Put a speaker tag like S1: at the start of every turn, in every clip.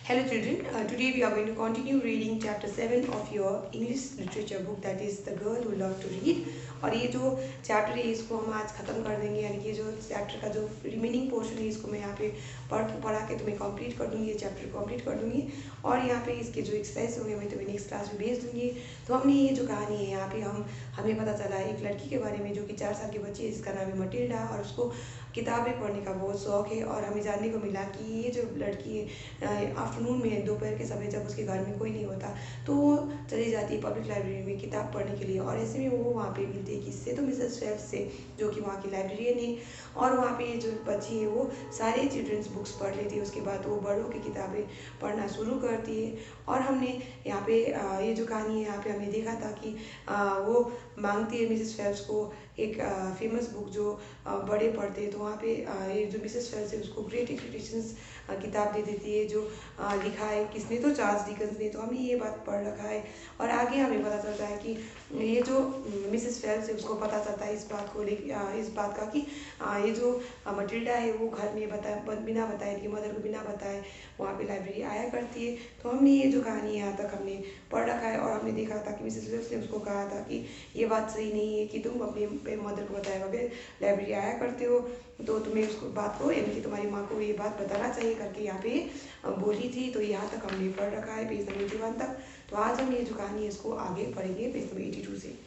S1: Hello children, today we are going to continue reading chapter 7 of your English literature book, that is The Girl Who Loved to Read। और ये जो chapter है इसको हम आज ख़त्म कर देंगे, यानी कि जो चैप्टर का जो रिमेनिंग पोर्शन है इसको मैं यहाँ पे पढ़ा के तुम्हें कंप्लीट कर दूँगी, ये चैप्टर कंप्लीट कर दूँगी। और यहाँ पे इसके जो एक्सरसाइज होंगे मैं तुम्हें नेक्स्ट क्लास में भेज दूँगी। तो हमने ये जो कहानी है यहाँ पे हमें पता चला एक लड़की के बारे में जो कि 4 साल की बच्ची है, जिसका नाम है मटिल्डा, और उसको किताबें पढ़ने का बहुत शौक है। और हमें जानने को मिला कि ये जो लड़की है आफ्टरनून में, दोपहर के समय जब उसके घर में कोई नहीं होता तो वो चली जाती है पब्लिक लाइब्रेरी में किताब पढ़ने के लिए। और ऐसे में वो वहाँ पे मिलती है किससे, तो मिसेस फेल्प्स से, जो कि वहाँ की लाइब्रेरियन है। और वहाँ पे जो बच्ची है वो सारे चिल्ड्रंस बुक्स पढ़ लेती है। उसके बाद वो बड़ों की किताबें पढ़ना शुरू करती है। और हमने यहाँ पे ये जो कहानी है यहाँ पे हमने देखा था कि वो मांगती है मिसेस फेल्प्स को एक फेमस बुक जो बड़े पढ़ते हैं। तो वहाँ पे ये जो मिसेस फेल्प्स है उसको ग्रेट एक्सपेक्टेशंस किताब दे देती है, जो लिखा है किसने, तो चार्ल्स डिकन्स ने। तो हमने ये बात पढ़ रखा है। और आगे हमें पता चलता है कि ये जो मिसेस फेल्प्स है उसको पता चलता है इस बात का कि ये जो मटिल्डा है वो घर में बिना बताए कि मदर को बिना बताए वहाँ पे लाइब्रेरी आया करती है। तो हमने ये जो कहानी यहाँ तक हमने पढ़ रखा है। और हमने देखा था कि मिसेस फेल्प्स ने उसको कहा था कि ये बात सही नहीं है कि तुम अपने मदर को बताए बगैर लाइब्रेरी आया करते हो, तो तुम्हें उसको बात को, यानी कि तुम्हारी माँ को ये बात बताना चाहिए करके यहाँ पे बोली थी। तो यहाँ तक हमने पढ़ रखा है पेज नंबर 81 तक। तो आज हम ये जो कहानी है इसको आगे पढ़ेंगे पेज नंबर 82 से।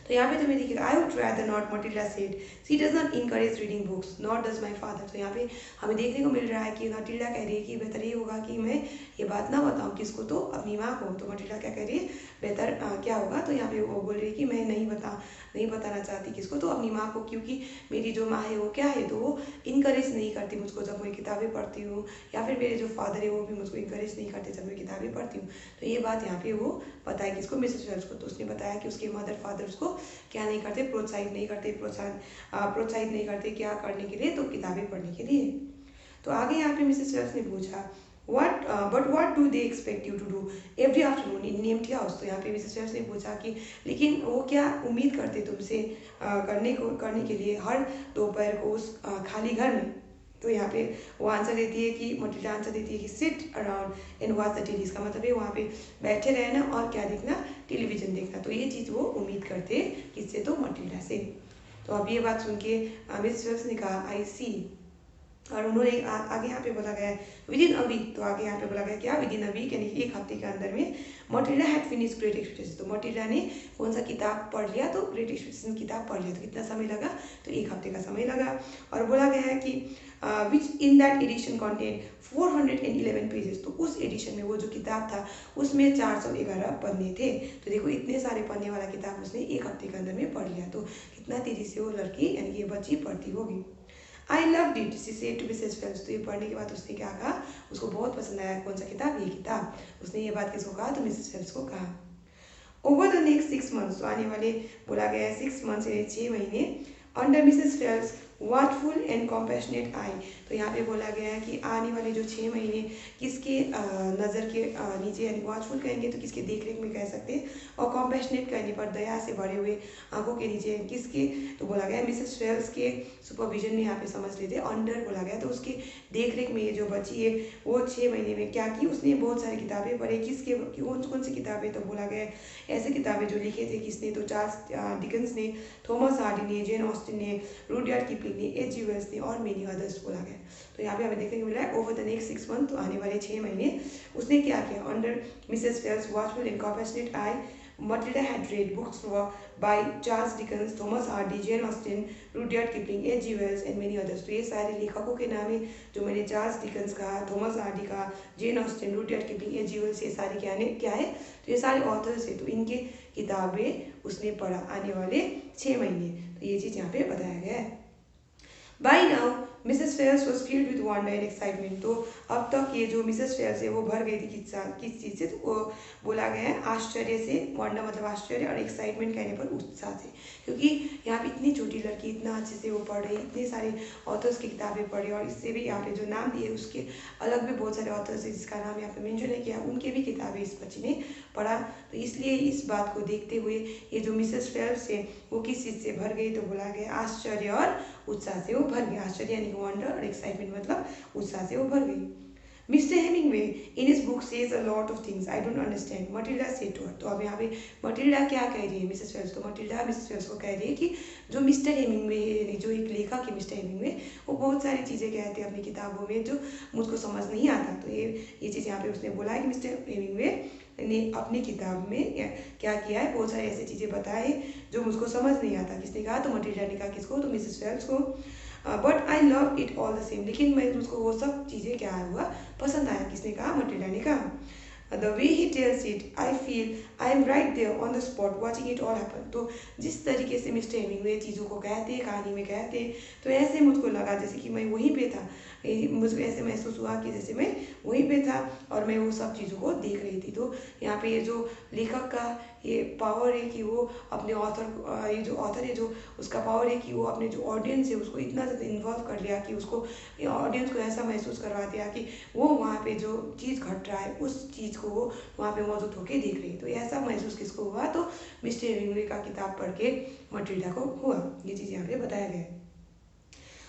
S1: तो यहाँ पे तुम्हें देखिएगा, I would rather not, Matilda said, she does not encourage reading books not does my father. तो यहाँ पे हमें देखने को मिल रहा है कि मटिल्डा कह रही है कि बेहतर ये होगा कि मैं ये बात ना बताऊँ किसको, तो अपनी माँ को। तो मटिल्डा क्या कह रही है, बेहतर क्या होगा, तो यहाँ पे वो बोल रही है कि मैं नहीं बताना चाहती किसको, तो अपनी माँ को, क्योंकि मेरी जो माँ है वो क्या है, तो वो इनकरेज नहीं करती मुझको जब मैं किताबें पढ़ती हूँ, या फिर मेरे जो फादर है वो भी मुझको इनकरेज नहीं करते जब मैं किताबें पढ़ती हूँ। तो ये बात यहाँ पे वो बताया किसको, मिसेस फेल्प्स को। तो उसने बताया कि उसके मदर फादर उसको क्या नहीं करते, प्रोत्साहित नहीं करते क्या करने के लिए, तो किताबें पढ़ने के लिए। तो आगे यहाँ पे मिसेस फेल्प्स ने पूछा what do they expect you to do every afternoon in an empty house। तो यहाँ पे मिसेस फेल्प्स ने पूछा कि लेकिन वो क्या उम्मीद करते तुमसे करने के लिए हर दोपहर को उस खाली घर में। तो यहाँ पे वो आंसर देती है कि मटिल्डा आंसर देती है कि seat around and watch the TV. इसका मतलब है वहाँ पे बैठे रहना और क्या देखना, टेलीविजन देखना। तो ये चीज़ वो उम्मीद करते किससे, तो मटिल्डा से। तो अब ये बात सुन के मिसेस फेल्प्स ने कहा आई सी। और उन्होंने आगे यहाँ पे बोला गया है विद इन अ वीक। तो आगे यहाँ पे बोला गया क्या, विद इन अ वीक, यानी कि एक हफ्ते के अंदर में Matilda had finish great expectations. तो मटिल्डा ने कौन सा किताब पढ़ लिया, तो ग्रेट एक्सपेक्टेशंस किताब पढ़ लिया। तो कितना समय लगा, तो एक हफ्ते का समय लगा। और बोला गया है कि which in that edition content 411 pages. तो उस एडिशन में वो जो किताब था उसमें 411 पन्ने थे। तो देखो इतने सारे पन्ने वाला किताब उसने एक हफ्ते के अंदर में पढ़ लिया। तो कितना तेजी से वो लड़की, यानी कि ये बच्ची पढ़ती होगी। I loved it, she said to Mrs Phelps. तो ये पढ़ने के बाद उसने क्या कहा, उसको बहुत पसंद आया। कौन सा किताब, ये किताब। उसने ये बात किसको कहा, तो मिसेस फेल्प्स को कहा। ओवर द नेक्स्ट 6 months, तो आने वाले बोला गया है 6 months, यानी 6 महीने, under Mrs Phelps watchful and compassionate eye. तो यहाँ पे बोला गया है कि आने वाले जो 6 महीने किसके नज़र के नीचे, यानी वाचफुल कहेंगे तो किसके देख रेख में कह सकते हैं, और कॉम्पैशनेट कहने पर दया से भरे हुए आंखों के नीचे किसके, तो बोला गया मिसेस फेल्प्स के सुपरविजन में। यहाँ पे समझ लेते हैं अंडर बोला गया, तो उसकी देख रेख में ये जो बची है वो 6 महीने में क्या की, उसने बहुत सारी किताबें पढ़ी। किसके, कौन सी किताबें, तो बोला गया ऐसे किताबें जो लिखे थे किसने, तो चार्ल्स डिकन्स ने, थॉमस हार्डी ने, जेन ऑस्टिन ने, रुडयार्ड किपलिंग ने, एच जी वेल्स ने और मेनी अदर्स बोला गया। तो यहाँ पे हमें देखने को मिला है ओवर द नेक्स्ट 6 months, तो आने वाले 6 महीने उसने क्या किया, under Mrs Phelps watchful and compassionate I Matilda had read books by Charles Dickens, Thomas Hardy, Jane Austen, Rudyard Kipling, H. G. Wells and many others। तो ये सारे लेखकों के नाम है जो मैंने चार्ल्स डिकन्स कहा, थॉमस हार्डी का, Jane Austen, Rudyard Kipling, H G Wells, ये सारे क्या है, तो ये सारे ऑथर्स है। तो इनके किताबें उसने पढ़ा आने वाले 6 महीने। तो ये चीज़ यहाँ पे बताया गया है। By now, Mrs Phelps was filled with wonder and excitement। तो अब तक ये जो मिसेस फेल्प्स है वो भर गई थी किस चीज़ से, तो वो बोला गया है आश्चर्य से। वंडर मतलब आश्चर्य, और एक्साइटमेंट कहने पर उत्साह से, क्योंकि यहाँ पे इतनी छोटी लड़की इतना अच्छे से वो पढ़ रही, इतने सारे ऑथर्स की किताबें पढ़ी, और इससे भी यहाँ पे जो नाम दिए उसके अलग भी बहुत सारे ऑथर्स है जिसका नाम यहाँ पे मेंशन नहीं किया, उनके भी किताबें इस बच्ची ने पढ़ा। तो इसलिए इस बात को देखते हुए ये जो मिसेस फेल्प्स है वो किस चीज़ से भर गई, तो बोला गया आश्चर्य और उत्साह से वो भर गई। आश्चर्य यानी वंडर, और एक्साइटमेंट मतलब उत्साह से वो भर गई। Mr Hemingway in his book says a lot of things I don't understand, Matilda said to her. तो अब यहाँ पे मटिल्डा क्या कह रही है मिसेस वेल्स, तो मटिल्डा मिसेस वेल्स को कह रही है कि जो मिस्टर हेमिंगवे यानी जो एक लेखक है मिस्टर हेमिंगवे, वो बहुत सारी चीज़ें कहते हैं अपनी किताबों में जो मुझको समझ नहीं आता। तो ये चीज़ यहाँ पे उसने बोला है कि मिस्टर हेमिंगवे ने अपनी किताब में क्या किया है, बहुत सारी ऐसी चीज़ें बताए जो मुझको समझ नहीं आता। किसने कहा, तो मटिल्डा ने कहा। किसको, तो मिसेस वेल्स को। But I love it all the same, लेकिन मैं मुझको वो सब चीज़ें क्या हुआ, पसंद आया। किसने कहा, मटिल्डा ने कहा। The way he tells it I feel I am right there on the spot watching it all happen. तो जिस तरीके से मिस्टर हेमिंगवे चीज़ों को कहते, कहानी में कहते, तो ऐसे मुझको लगा जैसे कि मैं वहीं पे था। मुझको ऐसे महसूस हुआ कि जैसे मैं वहीं पे था और मैं वो सब चीज़ों को देख रही थी। तो यहाँ पे ये जो लेखक का ये पावर है कि वो अपने ऑथर, ये जो ऑथर है जो उसका पावर है कि वो अपने जो ऑडियंस है उसको इतना ज़्यादा इन्वॉल्व कर लिया कि उसको ऑडियंस को ऐसा महसूस करवा दिया कि वो वहाँ पे जो चीज़ घट रहा है उस चीज़ को वो वहाँ पे मौजूद होके देख रही है। तो ऐसा महसूस किसको हुआ, तो मिस्टर हेमिंगवे का किताब पढ़ के मटिल्डा को हुआ। ये चीज़ यहाँ पे बताया गया है।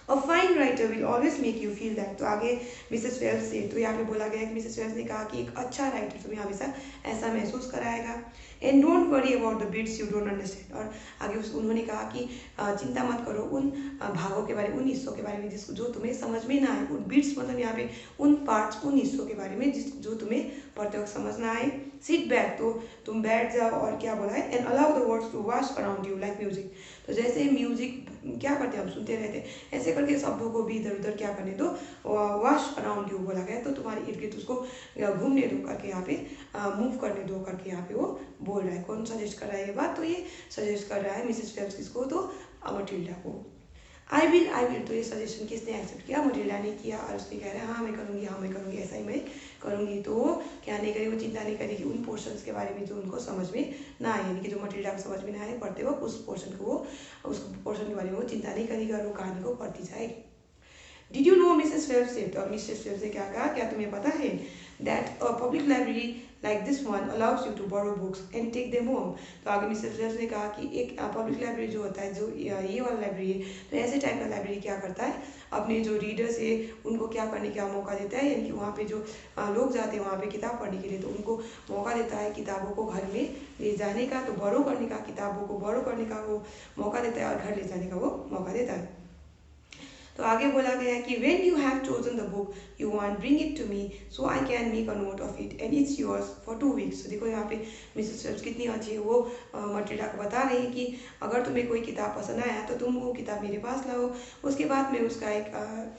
S1: A fine writer will always make you feel that. तो आगे मिसेस वेल्स से, तो यहाँ पे बोला गया है कि मिसेस वेल्स ने कहा कि एक अच्छा राइटर तुम्हें हमेशा ऐसा महसूस कराएगा। And don't worry about the bits you don't understand. और आगे उन्होंने कहा कि चिंता मत करो उन भागों के बारे में, उन हिस्सों के बारे में जिसको जो तुम्हें समझ में ना आए। उन बिट्स मतलब यहाँ पे उन पार्ट्स, उन हिस्सों के बारे में जो तुम्हें पढ़ते वक्त समझ ना आए। सिट बैक, तो तुम बैठ जाओ, और क्या बोला है, and allow the words to wash around you like music. तो जैसे म्यूजिक क्या करते हैं, हम सुनते रहते, ऐसे करके शब्दों को भी इधर उधर क्या करने दो, वॉश अराउंड यू बोला गया। तो तुम्हारे इर्द गिर्द उसको घूमने दो करके, यहाँ पे मूव करने दो करके यहाँ पे वो बोल रहा है। कौन सजेस्ट कर रहा है ये बात, तो ये सजेस्ट कर रहा है मिसेस वेल्स किसको, तो मटिल्डा को। आई विल, तो ये सजेशन किसने एक्सेप्ट किया, मटिल्डा ने किया। और उसने कह रहा है हाँ मैं करूँगी, हाँ मैं करूँगी, ऐसा ही मैं करूँगी। तो वो क्या नहीं करेगी, वो चिंता नहीं करेगी उन पोर्शंस के बारे में जो उनको समझ में ना आए, यानी कि जो मटिल्डा को समझ में ना आए पढ़ते वक्त, उस पोर्शन के बारे में वो चिंता नहीं करेगी और वो कहानी को पढ़ती जाएगी। Did you know Mrs Wells said, और मिसेस वेल्स ने क्या कहा, क्या तुम्हें पता है, that a public library like this one allows you to borrow books and take them home. तो आगे मिसेस वेल्स ने कहा कि एक पब्लिक लाइब्रेरी जो होता है, जो ये वाला लाइब्रेरी है, तो ऐसे टाइप का लाइब्रेरी क्या करता है, अपने जो रीडर्स है उनको क्या करने का मौका देता है, यानी कि वहाँ पे जो लोग जाते हैं वहाँ पे किताब पढ़ने के लिए, तो उनको मौका देता है किताबों को घर में ले जाने का, तो बोरो करने का, किताबों को बोरो करने का वो मौका देता है, और घर ले जाने का वो मौका देता है। तो आगे बोला गया है कि when you have chosen the book you want bring it to me so I can make a note of it and it's yours for 2 weeks. तो देखो यहाँ पे मिसेस वेल्स कितनी अच्छी है, वो मटिल्डा को बता रही है कि अगर तुम्हें कोई किताब पसंद आया तो तुम वो किताब मेरे पास लाओ, उसके बाद मैं उसका एक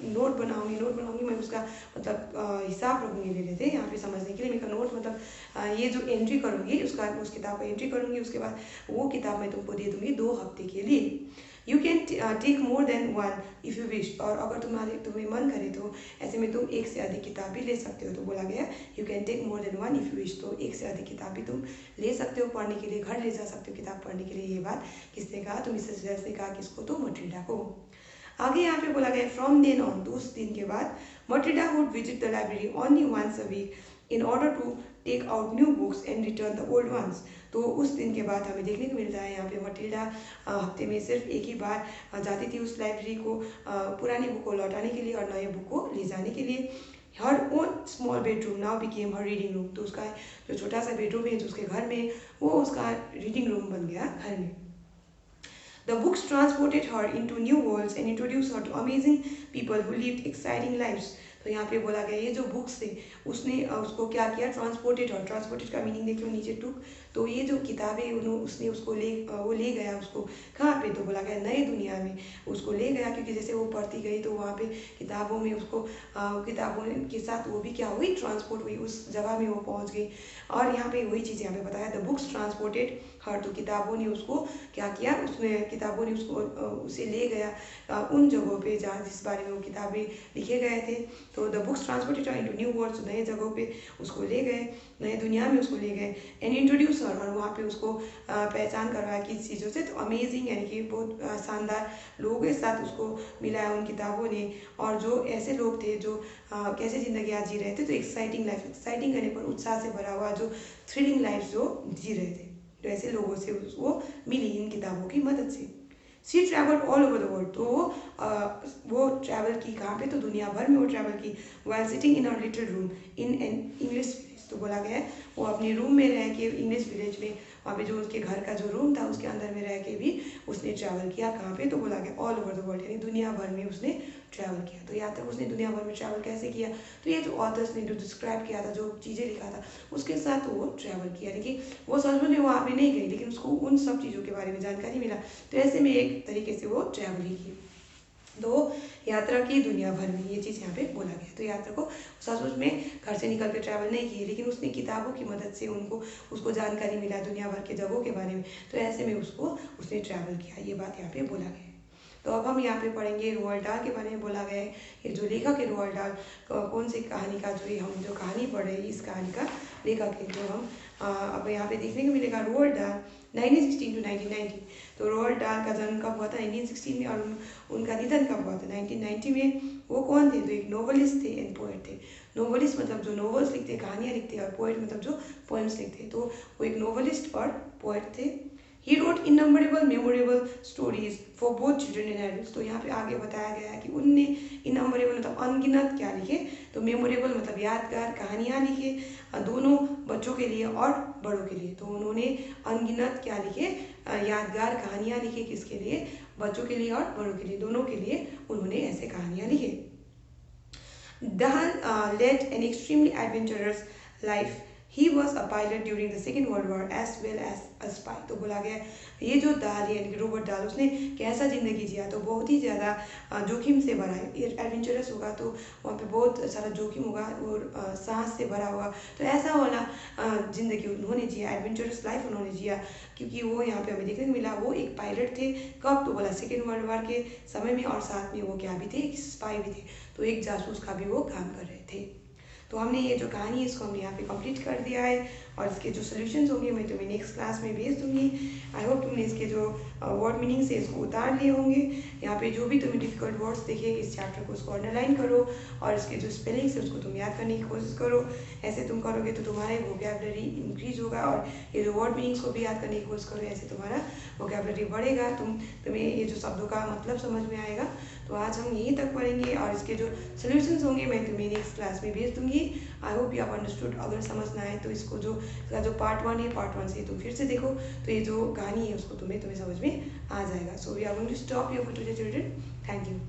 S1: नोट बनाऊंगी, मैं उसका मतलब हिसाब रखूंगी। ले लेते यहाँ पे समझने के लिए, मेरा नोट मतलब ये जो एंट्री करूँगी उस किताब को एंट्री करूँगी, उसके बाद वो किताब मैं तुमको दे दूँगी 2 हफ्ते के लिए। You can take more than one if you wish, और अगर तुम्हें मन करे तो ऐसे में तुम एक से अधिक किताब भी ले सकते हो। तो बोला गया you can take more than one if you wish, तो एक से अधिक किताब भी तुम ले सकते हो पढ़ने के लिए, घर ले जा सकते हो किताब पढ़ने के लिए। ये बात किसने कहा, तो मिसेस वेल्स ने कहा। किसको, तो मटिल्डा को। आगे यहाँ पे बोला गया फ्रॉम देन ऑन, तो उस दिन के बाद Matilda would visit the library only once a week in order to take out new books and return the old ones. तो उस दिन के बाद हमें देखने को मिलता है यहाँ पे मटिल्डा हफ्ते में सिर्फ एक ही बार जाती थी उस लाइब्रेरी को, पुरानी बुक को लौटाने के लिए और नए बुक को ले जाने के लिए। Her own small bedroom now became her reading room, तो उसका जो छोटा सा बेडरूम है जो उसके घर में, वो उसका रीडिंग रूम बन गया घर में। The books transported her into new worlds and introduced her to amazing people who lived exciting lives. तो यहाँ पे बोला गया ये जो बुक्स थे उसने उसको क्या किया, ट्रांसपोर्टेड, और ट्रांसपोर्टेड का मीनिंग देख लो नीचे टुक। तो ये जो किताबें उसने उसको ले गया उसको कहाँ पे, तो बोला गया नई दुनिया में उसको ले गया, क्योंकि जैसे वो पढ़ती गई तो वहाँ पे किताबों में उसको किताबों के साथ वो भी क्या हुई, ट्रांसपोर्ट हुई, उस जगह में वो पहुँच गई। और यहाँ पे वही चीज़ यहाँ पे बताया, द बुक्स ट्रांसपोर्टेड हर, तो किताबों ने उसको क्या किया, उसमें किताबों ने उसको उसे ले गया उन जगहों पे जहाँ जिस बारे में वो किताबें लिखे गए थे। तो the books transported her into new worlds, नए जगहों पे उसको ले गए, नए दुनिया में उसको ले गए। एंड इंट्रोड्यूस हर, और वहाँ पे उसको पहचान करवाया किस चीज़ों से, तो अमेजिंग यानी कि बहुत शानदार लोगों के साथ उसको मिलाया उन किताबों ने, और जो ऐसे लोग थे जो कैसे ज़िंदगी आज जी रहे थे, तो एक्साइटिंग लाइफ, एक्साइटिंग करने पर उत्साह से भरा हुआ जो थ्रिलिंग लाइफ जो जी रहे थे, तो ऐसे लोगों से वो मिली इन किताबों की मदद से। She travel all over the world. तो वो ट्रैवल की कहाँ पे, तो दुनिया भर में वो ट्रैवल की। While sitting in a little room in an English village, तो बोला गया है वो अपने रूम में रह के इंग्लिश विलेज में, वहाँ पे जो उसके घर का जो रूम था उसके अंदर में रह के भी उसने ट्रैवल किया। कहाँ पे, तो बोला गया ऑल ओवर द वर्ल्ड, यानी दुनिया भर में उसने ट्रैवल किया। तो यहाँ तक उसने दुनिया भर में ट्रैवल कैसे किया, तो ये जो ऑथर्स ने जो डिस्क्राइब किया था, जो चीज़ें लिखा था उसके साथ वो ट्रैवल किया, यानी कि वो सच में वहाँ पे नहीं गई लेकिन उसको उन सब चीज़ों के बारे में जानकारी मिला। तो ऐसे में एक तरीके से वो ट्रैवल ही की। तो यात्रा की दुनिया भर में, ये चीज़ यहाँ पे बोला गया। तो यात्रा को सचमुच में घर से निकल के ट्रैवल नहीं किए, लेकिन उसने किताबों की मदद से उसको जानकारी मिला दुनिया भर के जगहों के बारे में। तो ऐसे में उसने ट्रैवल किया, ये बात यहाँ पे बोला गया है। तो अब हम यहाँ पे पढ़ेंगे रोअल्ड डाल के बारे में। बोला गया है ये जो लेखक है रोअल्ड डाल, कौन सी कहानी का, हम जो कहानी पढ़ रहे हैं इस कहानी का लेखक है, जो हम अब यहाँ पे देखने को मिलेगा। रोअल्ड डाल 1916 to 1990। तो रोअल्ड डाल का जन्म कब हुआ था, 1916 में, और उनका निधन कब हुआ था, 1990 में। वो कौन थे, तो एक नोवेलिस्ट थे एंड पोएट थे। नोवेलिस्ट मतलब जो नोवेल्स लिखते, कहानियाँ लिखते, और पोएट मतलब जो पोएम्स लिखते। तो वो एक नोवेलिस्ट और पोएट थे। He wrote innumerable memorable stories for both children and adults. तो यहाँ पे आगे बताया गया है कि उनने इनम्बरेबल मतलब अनगिनत क्या लिखे, तो मेमोरेबल मतलब यादगार कहानियाँ लिखे, दोनों बच्चों के लिए और बड़ों के लिए। तो उन्होंने अनगिनत क्या लिखे, यादगार कहानियाँ लिखे, किसके लिए, बच्चों के लिए और बड़ों के लिए, दोनों के लिए उन्होंने ऐसे कहानियाँ लिखे। Dahl led an extremely adventurous life. He was a pilot during the Second World War as well as a spy। तो बोला गया ये जो दाल है, यानी रॉबर्ट दाल, उसने कैसा ज़िंदगी जिया, तो बहुत ही ज़्यादा जोखिम से भरा है। एडवेंचरस होगा तो वहाँ पे बहुत सारा जोखिम होगा और साहस से भरा होगा। तो ऐसा वाला ज़िंदगी उन्होंने जिया, एडवेंचरस लाइफ उन्होंने जिया, क्योंकि वो यहाँ पे हमें देखने को मिला वो एक पायलट थे। कब, तो बोला सेकेंड वर्ल्ड वॉर के समय में, और साथ में वो क्या भी थे, एक स्पाई भी थे, तो एक जासूस का भी वो काम कर रहे थे। तो हमने ये जो कहानी है इसको हमने यहाँ पे कंप्लीट कर दिया है, और इसके जो सोल्यूशंस होंगे मैं तुम्हें नेक्स्ट क्लास में भेज दूंगी। आई होप तुमने इसके जो वर्ड मीनिंग्स है इसको उतार लिए होंगे। यहाँ पे जो भी तुम्हें डिफिकल्ट वर्ड्स दिखे इस चैप्टर को उसको अंडरलाइन करो, और इसके जो स्पेलिंग्स है उसको तुम याद करने की कोशिश करो। ऐसे तुम करोगे तो तुम्हारा वोकैबुलरी इंक्रीज होगा, और ये जो वर्ड मीनिंग्स को भी याद करने की कोशिश करो, ऐसे तुम्हारा वोकैबुलरी बढ़ेगा, तुम्हें ये जो शब्दों का मतलब समझ में आएगा। तो आज हम यहीं तक पढ़ेंगे, और इसके जो सोल्यूशंस होंगे मैं तुम्हें नेक्स्ट क्लास में भेज दूंगी। I hope you have understood. अगर समझना है तो इसको जो पार्ट 1 है, पार्ट 1 से तुम फिर से देखो, तो ये जो कहानी है उसको तुम्हें समझ में आ जाएगा। So we are going to stop here for today children. Thank you.